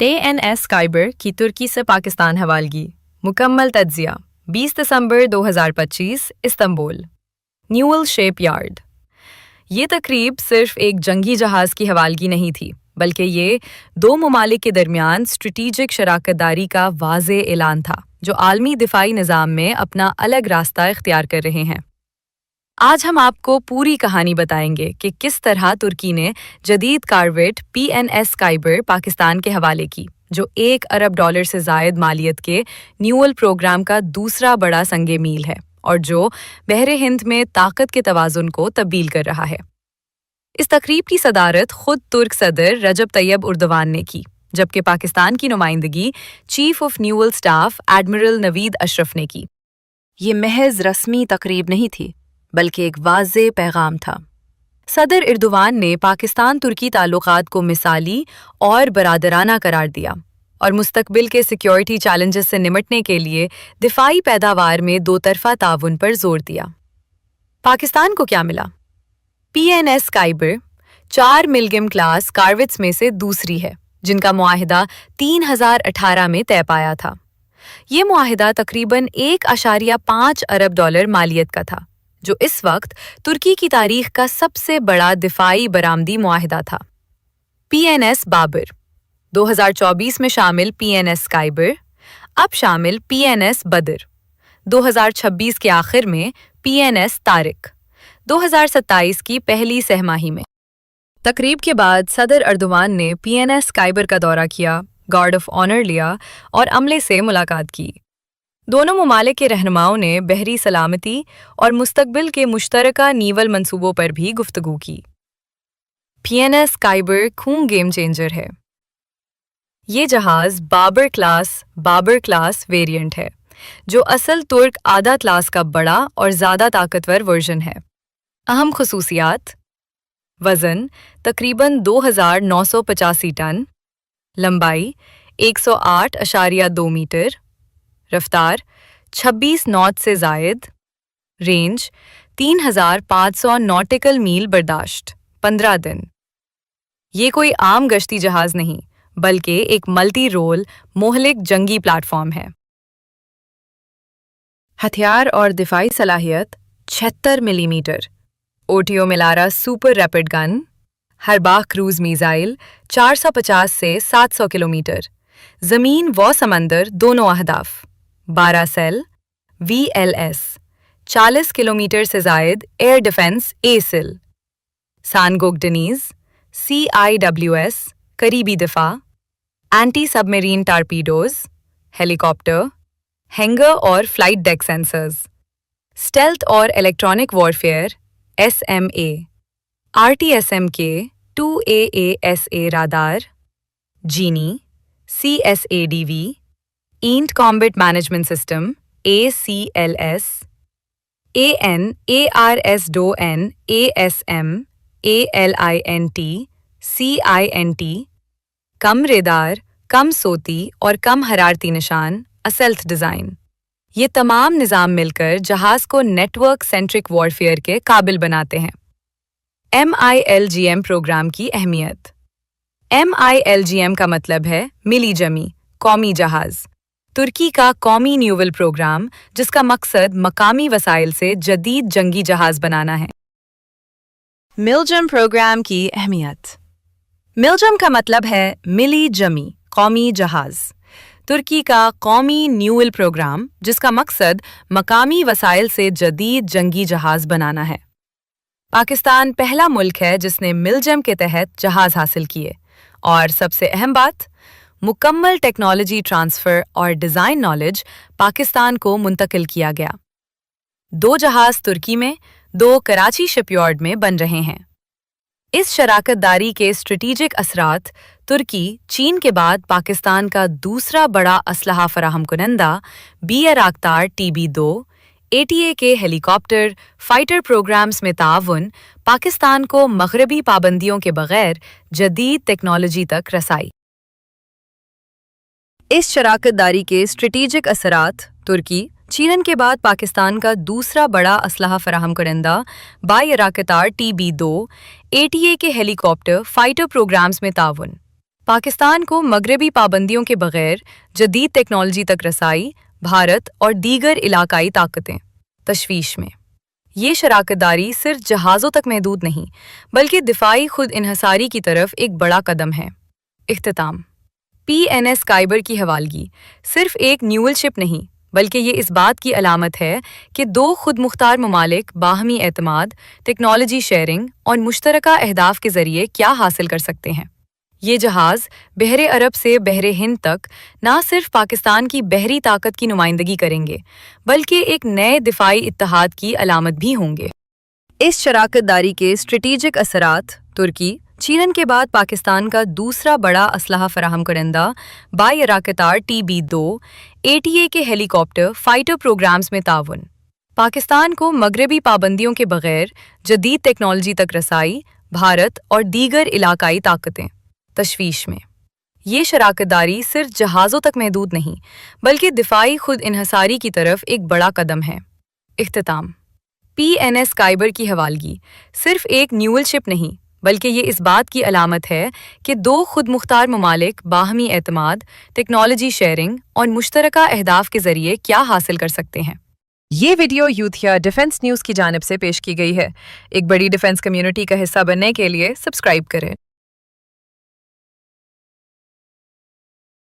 PNS स्काइबर की तुर्की से पाकिस्तान हवालगी मुकम्मल तज्जिया 20 दिसंबर 2025 इस्तांबुल न्यूअल शेप यार्ड। ये तकरीब सिर्फ एक जंगी जहाज़ की हवालगी नहीं थी, बल्कि ये दो ममालिक के दरमियान स्ट्रेटेजिक शराकतदारी का वाज़े ऐलान था जो आलमी दिफाई निज़ाम में अपना अलग रास्ता इख्तियार कर रहे हैं। आज हम आपको पूरी कहानी बताएंगे कि किस तरह तुर्की ने जदीद कारवेट PNS स्काइबर पाकिस्तान के हवाले की, जो $1 अरब से जायद मालियत के न्यूअल प्रोग्राम का दूसरा बड़ा संगे मील है और जो बहरे हिंद में ताकत के तवाज़ुन को तब्दील कर रहा है। इस तकरीब की सदारत खुद तुर्क सदर रजब तैयब उर्दवान ने की, जबकि पाकिस्तान की नुमाइंदगी chief of naval staff admiral Naveed Ashraf ने की। ये महज रस्मी तकरीब नहीं थी, बल्कि एक वाज़े पैगाम था। सदर एर्दोवान ने पाकिस्तान तुर्की ताल्लुकात को मिसाली और बरादराना करार दिया और मुस्तकबिल के सिक्योरिटी चैलेंजेस से निमटने के लिए दिफाई पैदावार में दो तरफा ताउन पर जोर दिया। पाकिस्तान को क्या मिला? PNS स्काइबर 4 मिलगिम क्लास कारविट्स में से दूसरी है, जिनका मुआहिदा 3018 में तय पाया था। ये मुआहिदा तकरीबन $1.5 अरब मालियत का था, जो इस वक्त तुर्की की तारीख का सबसे बड़ा दिफाई बरामदी मुआहिदा था। PNS बाबर 2024 में शामिल PNS स्काइबर, अब शामिल PNS बदर, 2026 के आखिर में PNS तारिक, 2027 की पहली सहमाही में। तकरीब के बाद सदर एर्दोवान ने PNS स्काइबर का दौरा किया, गार्ड ऑफ ऑनर लिया और अमले से मुलाकात की। दोनों ममालिक के रहनुमाओं ने बहरी सलामती और मुस्तकबिल के मुश्तरका नीवल मंसूबों पर भी गुफ्तगू की। PNS स्काइबर खून गेम चेंजर है। ये जहाज़ बाबर क्लास वेरिएंट है, जो असल तुर्क आधा क्लास का बड़ा और ज़्यादा ताकतवर वर्जन है। अहम खुसूसियात: वज़न तकरीबन 2985 टन, लंबाई 108.2 मीटर, रफ्तार 26 नॉट से जायद, रेंज 3500 नॉटिकल मील बर्दाश्त 15 दिन। ये कोई आम गश्ती जहाज नहीं, बल्कि एक मल्टी रोल मोहलिक जंगी प्लेटफॉर्म है। हथियार और दिफाई सलाहियत 76 millimetre, OTO Melara super rapid gun, हरबाह क्रूज मिसाइल 450 से 700 किलोमीटर, ज़मीन व समंदर दोनों अहदाफ, 12 सेल VLS, 40 किलोमीटर से जायद एयर डिफेंस एसिल, सानगोक डेनीज CIWS करीबी दिफा, anti submarine torpedoes, helicopter, hangar और फ्लाइट डेक सेंसर्स, स्टेल्थ और electronic warfare SMA, RTSMK 2AASA radar, जीनी CSADV, and combat management system ACLS, AN/ARSDON ASM ALINT CINT, कम रेदार, कम सोती और कम हरारती निशान असल्ट डिज़ाइन। ये तमाम निज़ाम मिलकर जहाज़ को नेटवर्क सेंट्रिक वॉरफेयर के काबिल बनाते हैं। MILGM प्रोग्राम की अहमियत। MILGM का मतलब है मिली जमी कौमी जहाज़, तुर्की का कौमी न्यूअल प्रोग्राम, जिसका मकसद मकामी वसाइल से जदीद जंगी जहाज़ बनाना है। मिलजम प्रोग्राम की अहमियत। मिलजम का मतलब है मिली जमी कौमी जहाज़, तुर्की का कौमी न्यूअल प्रोग्राम, जिसका मकसद मकामी वसाइल से जदीद जंगी जहाज़ बनाना है। पाकिस्तान पहला मुल्क है जिसने मिलजम के तहत जहाज़ हासिल किए, और सबसे अहम बात, मुकम्मल टेक्नोलॉजी ट्रांसफ़र और डिज़ाइन नॉलेज पाकिस्तान को मुंतकिल किया गया। 2 जहाज़ तुर्की में, 2 कराची शिपयार्ड में बन रहे हैं। इस शराकतदारी के स्ट्रेटेजिक असरात तुर्की चीन के बाद पाकिस्तान का दूसरा बड़ा असलहा फराहम कुनंदा BR आख्तार TB2 ATA के हेलीकॉप्टर फाइटर प्रोग्राम्स में ताउन पाकिस्तान को मगरबी पाबंदियों के बगैर जदीद टेक्नोलॉजी तक रसाई। इस शराकतदारी के स्ट्रेटेजिक असरात तुर्की चीन के बाद पाकिस्तान का दूसरा बड़ा असलहा फराहम करंदा BR आख्तार TB2 ATA के हेलीकॉप्टर फाइटर प्रोग्राम्स में ताउन, पाकिस्तान को मगरबी पाबंदियों के बगैर जदीद टेक्नोलॉजी तक रसाई, भारत और दीगर इलाकाई ताकतें तशवीश में। ये शराकतदारी सिर्फ जहाज़ों तक महदूद नहीं बल्कि दिफाई खुद इन्हसारी की तरफ एक बड़ा कदम है। इख्तिताम। PNS काइबर की हवालगी सिर्फ एक न्यूअल शिप नहीं बल्कि ये इस बात की अलामत है कि दो खुद मुख्तार ममालिक बाहमी एतमाद, टेक्नोलॉजी शेयरिंग और मुश्तरका अहदाफ के ज़रिए क्या हासिल कर सकते हैं। ये जहाज़ बहरे अरब से बहरे हिंद तक ना सिर्फ पाकिस्तान की बहरी ताकत की नुमाइंदगी करेंगे बल्कि एक नए दिफाई इत्तेहाद की अलामत भी होंगे। इस शराकतदारी के स्ट्रेटेजिक असरात तुर्की, चीन के बाद पाकिस्तान का दूसरा बड़ा असलहा फराहम करंदा बायराकतार TB2 ATA के हेलीकॉप्टर फाइटर प्रोग्राम्स में ताउन, पाकिस्तान को मगरबी पाबंदियों के बगैर जदीद टेक्नोलॉजी तक रसाई, भारत और दीगर इलाकाई ताकतें तशवीश में। ये शराकतदारी सिर्फ जहाज़ों तक महदूद नहीं बल्कि दिफाई खुद इन्हसारी की तरफ एक बड़ा कदम है। इख्तिताम। PNS काइबर की हवालगी सिर्फ एक न्यूअल शिप नहीं बल्कि ये इस बात की अलामत है कि दो खुद मुख्तार ममालिक बाहमी एतमाद, टेक्नोलॉजी शेयरिंग और मुश्तरका अहदाफ के ज़रिए क्या हासिल कर सकते हैं। ये वीडियो यूथिया डिफेंस न्यूज़ की जानिब से पेश की गई है। एक बड़ी डिफेंस कम्युनिटी का हिस्सा बनने के लिए सब्सक्राइब करें।